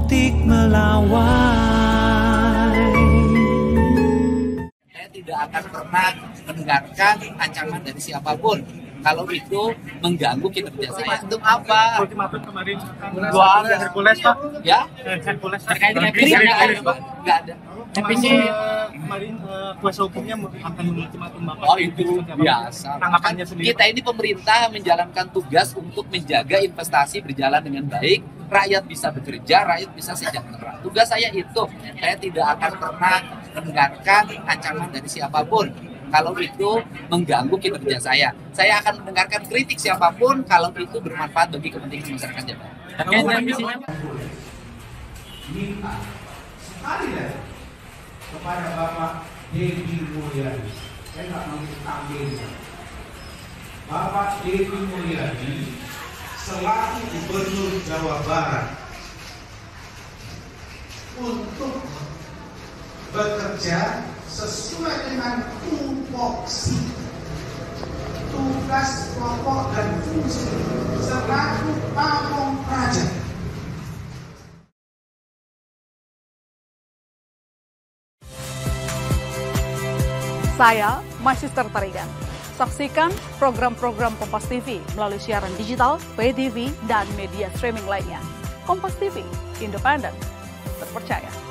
politik melawai. Saya tidak akan pernah mendengarkan ancaman dari siapapun kalau itu mengganggu kinerja saya. Untuk apa? Ultimatum kemarin Dua Hercules Pak. Ya? Hercules Terkait revisinya nggak ada. Revisi kemarin kuasa hukumnya akan mengultimatum Bapak. Oh itu biasa. Tanggapannya sendiri. Kita ini pemerintah menjalankan tugas untuk menjaga investasi berjalan dengan baik, rakyat bisa bekerja, rakyat bisa sejahtera. Tugas saya itu, saya tidak akan pernah mendengarkan ancaman dari siapapun kalau itu mengganggu kinerja saya. Saya akan mendengarkan kritik siapapun kalau itu bermanfaat bagi kepentingan masyarakat Jabar. Minta sekali lagi kepada Bapak Deddy Mulyadi, saya nggak mau tampilkan. Bapak Deddy Mulyadi selaku Gubernur Jawa Barat untuk bekerja sesuai dengan tupoksi tugas pokok dan fungsi selaku pamong praja. Saya Magister Tarigan. Saksikan program-program Kompas TV melalui siaran digital, pay TV, dan media streaming lainnya. Kompas TV, independen, terpercaya.